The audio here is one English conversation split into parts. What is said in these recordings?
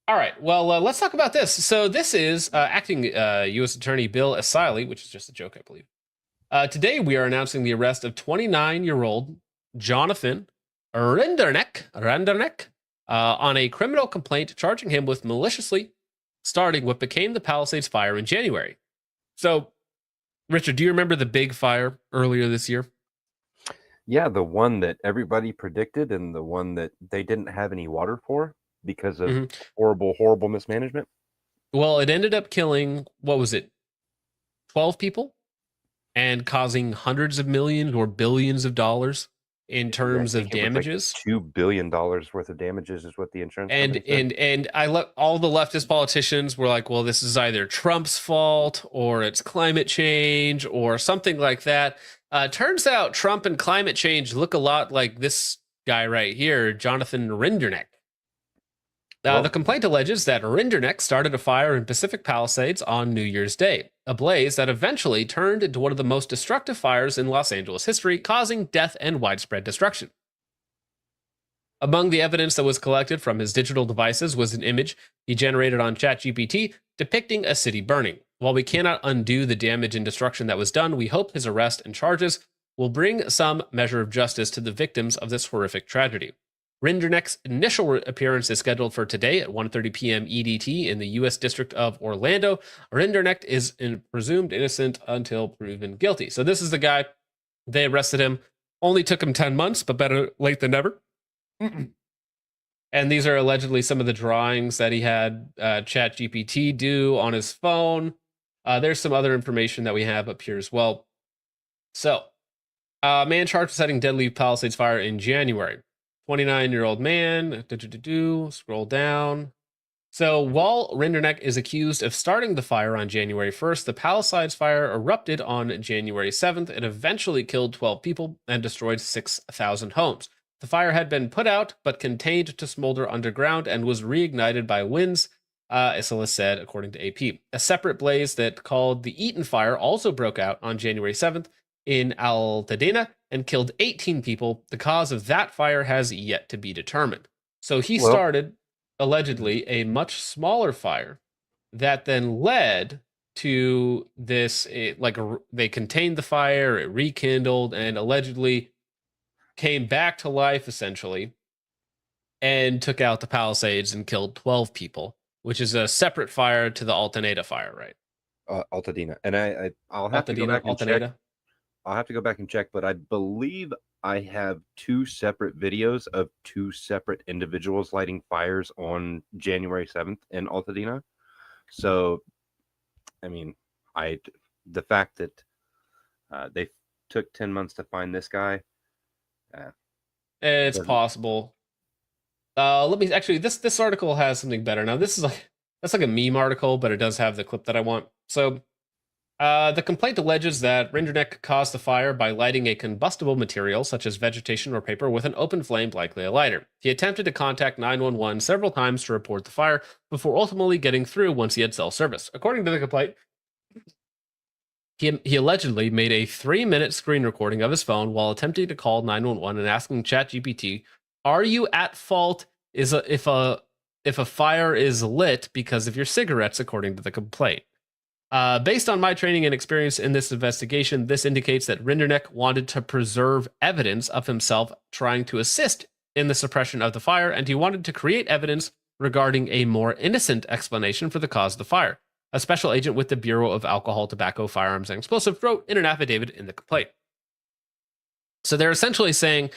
All right. Well, let's talk about this. So this is acting U.S. Attorney Bill Esili, which is just a joke, I believe. Today we are announcing the arrest of 29-year-old Jonathan Renderneck, on a criminal complaint charging him with maliciously starting what became the Palisades fire in January. So, Richard, do you remember the big fire earlier this year? Yeah, the one that everybody predicted and the one that they didn't have any water for because of hmm horrible, horrible mismanagement. Well, it ended up killing, what was it, 12 people and causing hundreds of millions or billions of dollars in Yeah, I terms think of it was like damages. $2 billion worth of damages is what the insurance And company said. and and I love all the leftist politicians were like, well, this is either Trump's fault or it's climate change or something like that. Turns out Trump and climate change look a lot like this guy right here, Jonathan Rinderneck. The Well, complaint alleges that Rinderneck started a fire in Pacific Palisades on New Year's Day, a blaze that eventually turned into one of the most destructive fires in Los Angeles history, causing death and widespread destruction. Among the evidence that was collected from his digital devices was an image he generated on ChatGPT depicting a city burning. While we cannot undo the damage and destruction that was done, we hope his arrest and charges will bring some measure of justice to the victims of this horrific tragedy. Rinderneck's initial appearance is scheduled for today at 1:30 p.m. EDT in the U.S. District of Orlando. Rinderneck is presumed innocent until proven guilty. So this is the guy. They arrested him. Only took him 10 months, but better late than never. And these are allegedly some of the drawings that he had ChatGPT do on his phone. There's some other information that we have up here as well. So, man charged with setting deadly Palisades fire in January. 29-year-old man. Scroll down. So, while Rinderneck is accused of starting the fire on January 1st, the Palisades fire erupted on January 7th and eventually killed 12 people and destroyed 6,000 homes. The fire had been put out, but contained to smolder underground and was reignited by winds, Isola said, according to AP. A separate blaze that called the Eaton Fire also broke out on January 7th in Altadena and killed 18 people. The cause of that fire has yet to be determined. So he well, started, allegedly, a much smaller fire that then led to this, they contained the fire, it rekindled, and allegedly came back to life essentially and took out the Palisades and killed 12 people, which is a separate fire to the Altaneda fire, right? Altadena, and I'll have to go Altadena, back and check. Altaneda. I'll have to go back and check, but I believe I have two separate videos of two separate individuals lighting fires on January 7th in Altadena. So, I mean, I the fact that they took 10 months to find this guy. It's Doesn't possible. Let me actually this article has something better. Now this is like that's like a meme article, but it does have the clip that I want. So the complaint alleges that Rinderneck caused the fire by lighting a combustible material, such as vegetation or paper, with an open flame, likely a lighter. He attempted to contact 911 several times to report the fire, before ultimately getting through once he had cell service. According to the complaint, he allegedly made a 3-minute screen recording of his phone while attempting to call 911 and asking ChatGPT, "Are you at fault? If a fire is lit because of your cigarettes?" According to the complaint. Based on my training and experience in this investigation, this indicates that Rinderneck wanted to preserve evidence of himself trying to assist in the suppression of the fire, and he wanted to create evidence regarding a more innocent explanation for the cause of the fire. A special agent with the Bureau of Alcohol, Tobacco, Firearms, and Explosives wrote in an affidavit in the complaint. So they're essentially saying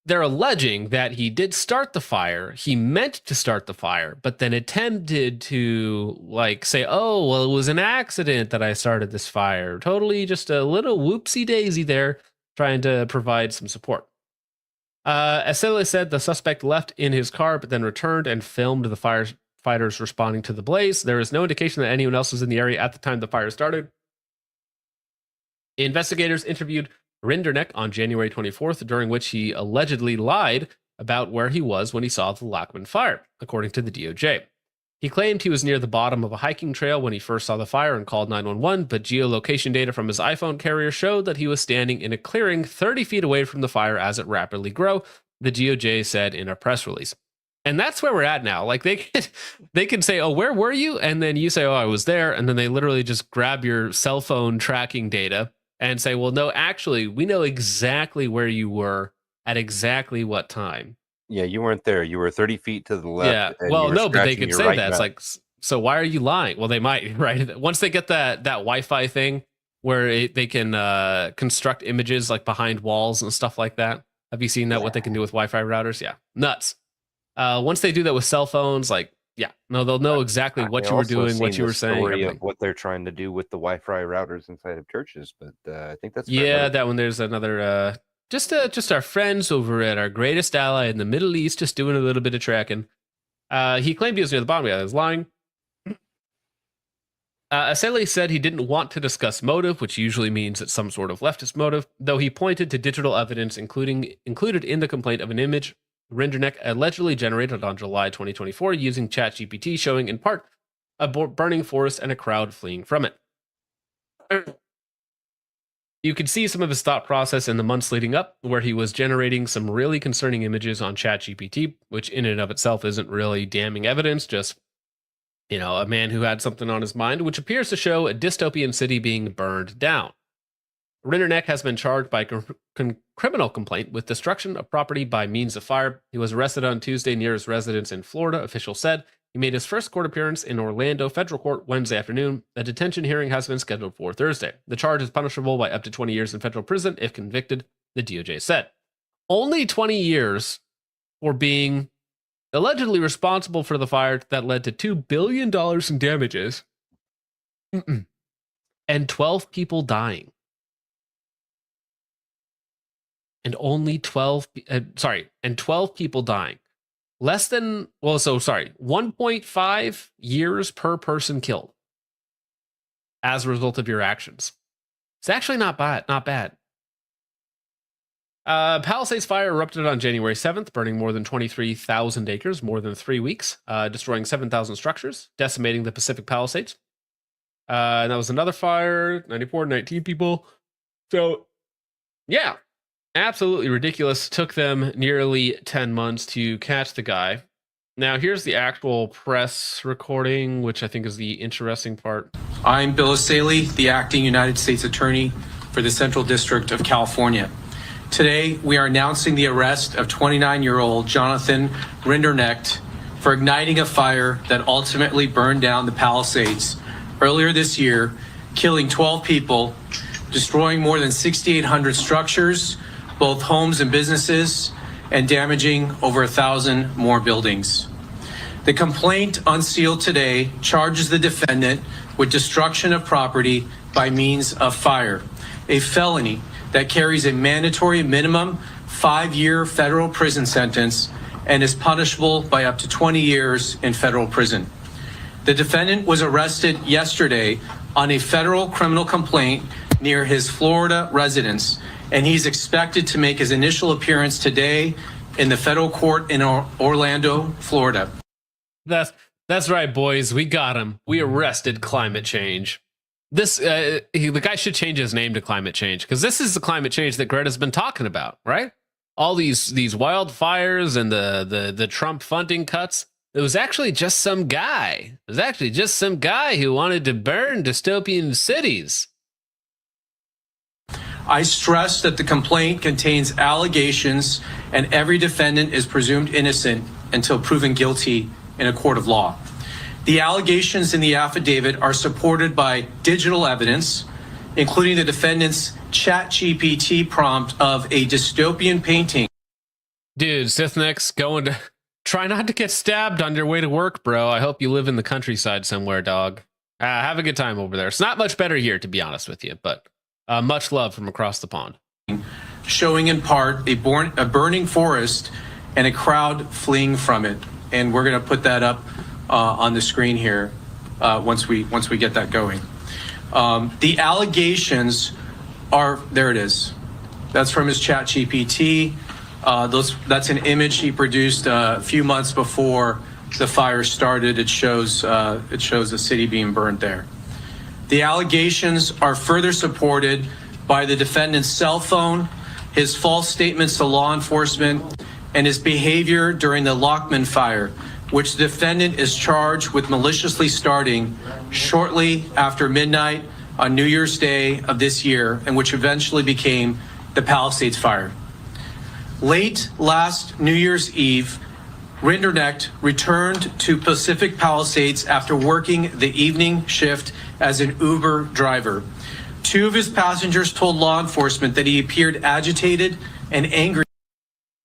they're alleging that he did start the fire. He meant to start the fire, but then attempted to say, "Oh, well, it was an accident that I started this fire." Totally just a little whoopsie daisy there, trying to provide some support. As Sele said, the suspect left in his car, but then returned and filmed the firefighters responding to the blaze. There is no indication that anyone else was in the area at the time the fire started. Investigators interviewed Rinderneck on January 24th, during which he allegedly lied about where he was when he saw the Lackman fire, according to the DOJ. He claimed he was near the bottom of a hiking trail when he first saw the fire and called 911, but geolocation data from his iPhone carrier showed that he was standing in a clearing 30 feet away from the fire as it rapidly grew, the DOJ said in a press release. And that's where we're at now. Like they can say, "Oh, where were you?" And then you say, "Oh, I was there." And then they literally just grab your cell phone tracking data and say, "Well, no, actually, we know exactly where you were at exactly what time." Yeah, you weren't there. You were 30 feet to the left. Yeah. And Well, you were no, but they scratching could your say right that. It's nut. like, so why are you lying? Well, they might, right? Once they get that Wi-Fi thing where they can construct images like behind walls and stuff like that. Have you seen that? What they can do with Wi-Fi routers? Yeah, nuts. Once they do that with cell phones, like, yeah, no, they'll know exactly what you were doing, what you were saying, Story everything. of what they're trying to do with the Wi-Fi routers inside of churches, but I think that's for Yeah, another- that one. There's another. Just our friends over at our greatest ally in the Middle East, just doing a little bit of tracking. He claimed he was near the bottom. Yeah, I was lying. Asele said he didn't want to discuss motive, which usually means it's some sort of leftist motive, though he pointed to digital evidence included in the complaint of an image Rinderneck allegedly generated on July 2024 using ChatGPT, showing in part a burning forest and a crowd fleeing from it. You could see some of his thought process in the months leading up, where he was generating some really concerning images on ChatGPT, which in and of itself isn't really damning evidence, just, you know, a man who had something on his mind, which appears to show a dystopian city being burned down. Rinderneck has been charged by criminal complaint with destruction of property by means of fire. He was arrested on Tuesday near his residence in Florida, officials said. He made his first court appearance in Orlando federal court Wednesday afternoon. A detention hearing has been scheduled for Thursday. The charge is punishable by up to 20 years in federal prison if convicted, the DOJ said. Only 20 years for being allegedly responsible for the fire that led to $2 billion in damages and 12 people dying. And only 12 people dying. Less than, 1.5 years per person killed as a result of your actions. It's actually not bad. Palisades fire erupted on January 7th, burning more than 23,000 acres, more than 3 weeks, destroying 7,000 structures, decimating the Pacific Palisades. And that was another fire, 19 people. So, yeah. Absolutely ridiculous. Took them nearly 10 months to catch the guy. Now, here's the actual press recording, which I think is the interesting part. I'm Palisades, the acting United States Attorney for the Central District of California. Today, we are announcing the arrest of 29-year-old Jonathan Rinderneck for igniting a fire that ultimately burned down the Palisades earlier this year, killing 12 people, destroying more than 6,800 structures, both homes and businesses, and damaging over 1,000 more buildings. The complaint unsealed today charges the defendant with destruction of property by means of fire, a felony that carries a mandatory minimum 5-year federal prison sentence and is punishable by up to 20 years in federal prison. The defendant was arrested yesterday on a federal criminal complaint near his Florida residence, and he's expected to make his initial appearance today in the federal court in Orlando, Florida. That's right, boys. We got him. We arrested climate change. The guy should change his name to climate change, because this is the climate change that Greta's been talking about, right? All these wildfires and the Trump funding cuts. It was actually just some guy. It was actually just some guy who wanted to burn dystopian cities. I stress that the complaint contains allegations and every defendant is presumed innocent until proven guilty in a court of law. The allegations in the affidavit are supported by digital evidence, including the defendant's ChatGPT prompt of a dystopian painting. Dude, Sithnick's going to try not to get stabbed on your way to work, bro. I hope you live in the countryside somewhere, dog. Have a good time over there. It's not much better here, to be honest with you, but much love from across the pond. Showing in part a burning forest and a crowd fleeing from it. And we're going to put that up on the screen here once we get that going. The allegations are, there it is. That's from his ChatGPT. That's an image he produced a few months before the fire started. It shows the city being burned there. The allegations are further supported by the defendant's cell phone, his false statements to law enforcement, and his behavior during the Lockman fire, which the defendant is charged with maliciously starting shortly after midnight on New Year's Day of this year, and which eventually became the Palisades fire. Late last New Year's Eve, Rinderknecht returned to Pacific Palisades after working the evening shift as an Uber driver. Two of his passengers told law enforcement that he appeared agitated and angry.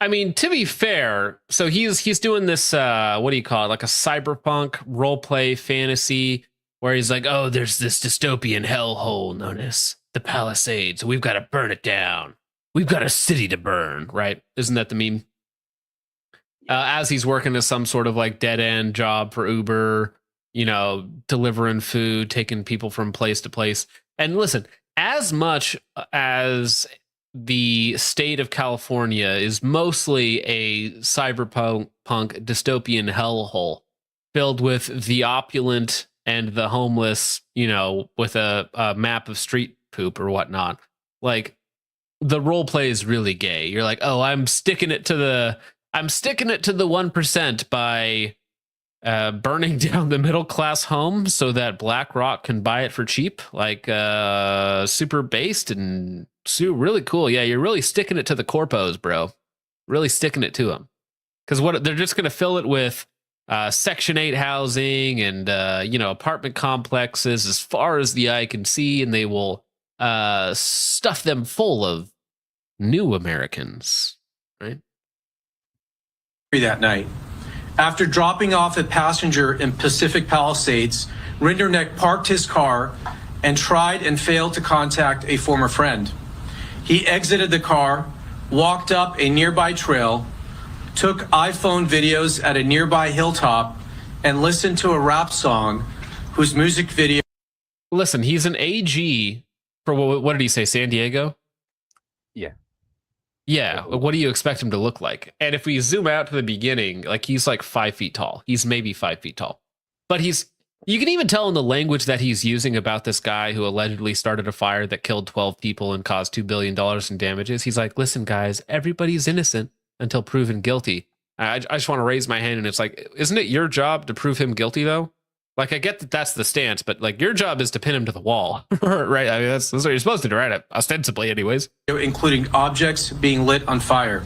I mean, to be fair, so he's doing this, what do you call it, like a cyberpunk roleplay fantasy where he's like, oh, there's this dystopian hellhole known as the Palisades. We've got to burn it down. We've got a city to burn, right? Isn't that the meme? As he's working as some sort of like dead end job for Uber, you know, delivering food, taking people from place to place. And listen, as much as the state of California is mostly a cyberpunk dystopian hellhole filled with the opulent and the homeless, you know, with a map of street poop or whatnot, like the role play is really gay. You're like, oh, I'm sticking it to the 1% by burning down the middle class home so that BlackRock can buy it for cheap, like super based and really cool. Yeah, you're really sticking it to the corpos, bro. Really sticking it to them, because what they're just going to fill it with Section 8 housing and you know, apartment complexes as far as the eye can see, and they will stuff them full of new Americans, right? That night. After dropping off a passenger in Pacific Palisades, Rinderknecht parked his car and tried and failed to contact a former friend. He exited the car, walked up a nearby trail, took iPhone videos at a nearby hilltop, and listened to a rap song whose music video... Listen, he's an AG for, what did he say, San Diego? Yeah. Yeah, what do you expect him to look like? And if we zoom out to the beginning, like he's like 5 feet tall. He's maybe 5 feet tall. But you can even tell in the language that he's using about this guy who allegedly started a fire that killed 12 people and caused $2 billion in damages. He's like, listen, guys, everybody's innocent until proven guilty. I just want to raise my hand, and it's like, isn't it your job to prove him guilty, though? Like, I get that that's the stance, but like your job is to pin him to the wall, right? I mean, that's what you're supposed to do, right? Ostensibly, anyways. Including objects being lit on fire.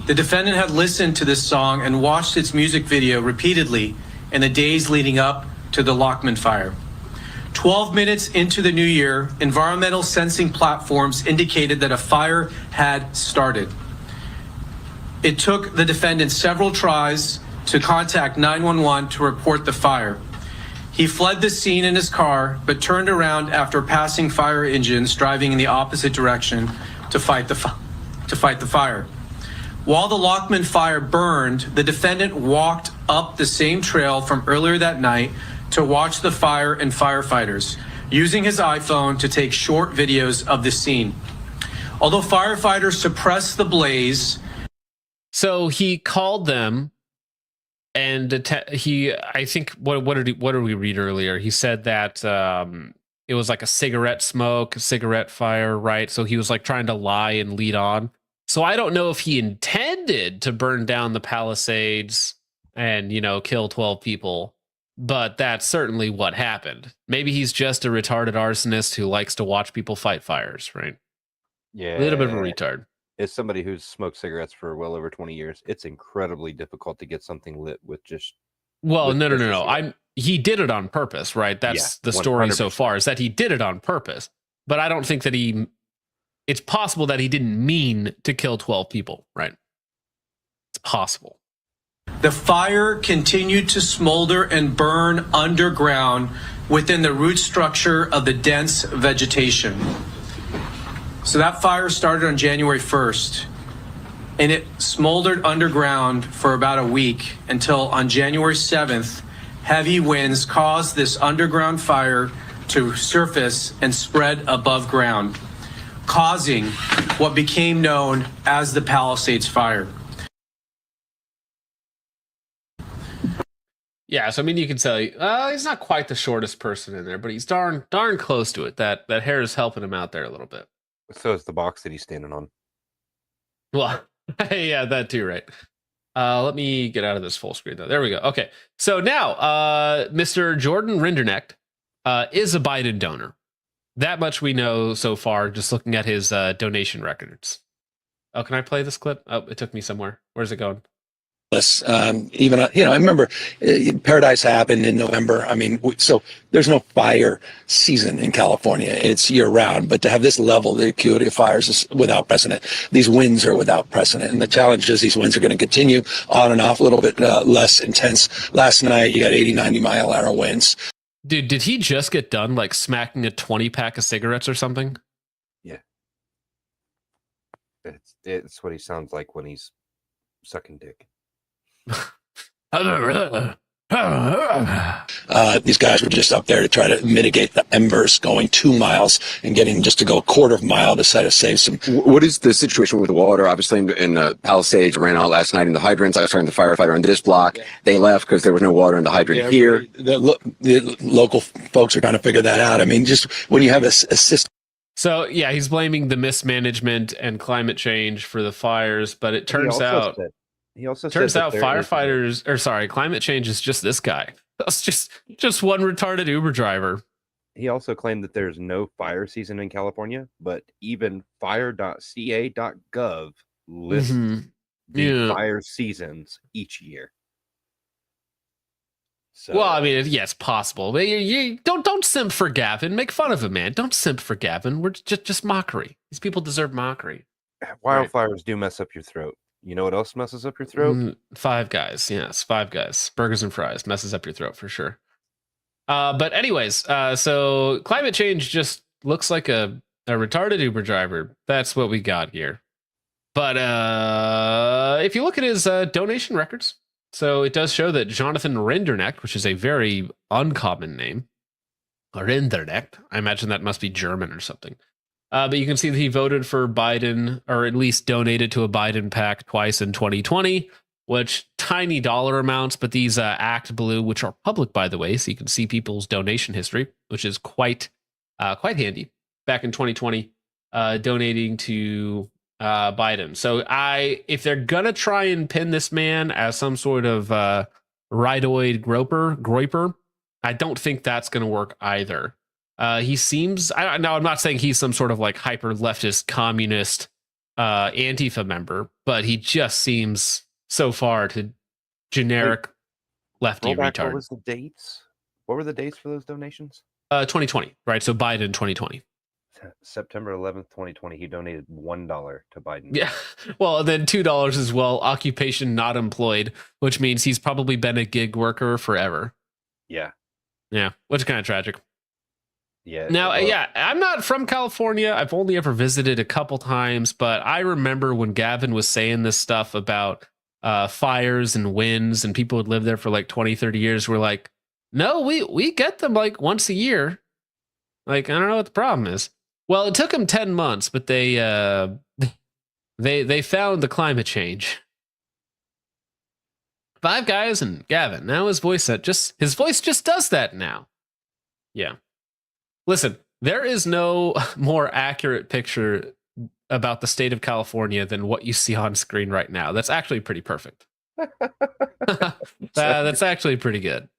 The defendant had listened to this song and watched its music video repeatedly in the days leading up to the Lockman fire. 12 minutes into the new year, environmental sensing platforms indicated that a fire had started. It took the defendant several tries to contact 911 to report the fire. He fled the scene in his car, but turned around after passing fire engines driving in the opposite direction to fight the fire. While the Lockman fire burned, the defendant walked up the same trail from earlier that night to watch the fire and firefighters, using his iPhone to take short videos of the scene. Although firefighters suppressed the blaze... So he called them, and I think what did we read earlier? He said that it was like a cigarette fire, right? So he was like trying to lie and lead on. So I don't know if he intended to burn down the Palisades and, you know, kill 12 people, but that's certainly what happened. Maybe he's just a retarded arsonist who likes to watch people fight fires, right? Yeah. A little bit of a retard. As somebody who's smoked cigarettes for well over 20 years, it's incredibly difficult to get something lit with just... Well, no. He did it on purpose, right? That's the story 100%. so far, is that he did it on purpose. But I don't think that it's possible that he didn't mean to kill 12 people, right? It's possible. The fire continued to smolder and burn underground within the root structure of the dense vegetation. So that fire started on January 1st, and it smoldered underground for about a week until on January 7th, heavy winds caused this underground fire to surface and spread above ground, causing what became known as the Palisades fire. Yeah, so I mean, you can say he's not quite the shortest person in there, but he's darn close to it. That hair is helping him out there a little bit. So is the box that he's standing on. Well, Yeah, that too, right? Let me get out of this full screen though. There we go. Okay. So now, Mr. Jordan Rinderknecht is a Biden donor. That much we know so far, just looking at his donation records. Oh, can I play this clip? Oh, it took me somewhere. Where's it going? Even I remember Paradise happened in November. I mean, so there's no fire season in California. It's year round. But to have this level, the acuity of fires is without precedent. These winds are without precedent. And the challenge is these winds are going to continue on and off, a little bit less intense. Last night, you got 80, 90-mile-an-hour winds. Dude, did he just get done like smacking a 20-pack of cigarettes or something? Yeah. It's what he sounds like when he's sucking dick. These guys were just up there to try to mitigate the embers going 2 miles and getting just to go a quarter of a mile to try to save some. What is the situation with the water? Obviously, in Palisades ran out last night in the hydrants. I was talking to the firefighter on this block. They left because there was no water in the hydrant here. The local folks are trying to figure that out. I mean, just when you have a system. So yeah, he's blaming the mismanagement and climate change for the fires, but it turns out firefighters, or sorry, climate change is just this guy. That's just one retarded Uber driver. He also claimed that there's no fire season in California, but even fire.ca.gov lists the fire seasons each year. So, well, I mean, yeah, it's possible. But you don't simp for Gavin. Make fun of him, man. Don't simp for Gavin. We're just mockery. These people deserve mockery. Wildfires do mess up your throat. You know what else messes up your throat? Five Guys. Yes, Five Guys. Burgers and fries messes up your throat for sure. But anyways, so climate change just looks like a retarded Uber driver. That's what we got here. But if you look at his donation records, so it does show that Jonathan Rinderknecht, which is a very uncommon name, Rinderknecht, I imagine that must be German or something. But you can see that he voted for Biden, or at least donated to a Biden PAC twice in 2020, which tiny dollar amounts, but these Act Blue, which are public, by the way, so you can see people's donation history, which is quite handy. Back in 2020, donating to Biden. So if they're gonna try and pin this man as some sort of rightoid groiper, I don't think that's gonna work either. He seems, I'm not saying he's some sort of like hyper leftist communist Antifa member, but he just seems so far to generic lefty retard. What was the dates? What were the dates for those donations? 2020, right? So Biden 2020. September 11th, 2020, he donated $1 to Biden. Yeah. Well, then $2 as well. Occupation not employed, which means he's probably been a gig worker forever. Yeah. Yeah. Which is kind of tragic. Yeah. Now, I'm not from California. I've only ever visited a couple times, but I remember when Gavin was saying this stuff about fires and winds and people would live there for like 20, 30 years. We're like, no, we get them like once a year. Like, I don't know what the problem is. Well, it took them 10 months, but they found the climate change. Five Guys and Gavin. Now his voice just does that now. Yeah. Listen, there is no more accurate picture about the state of California than what you see on screen right now. That's actually pretty perfect. That's actually pretty good.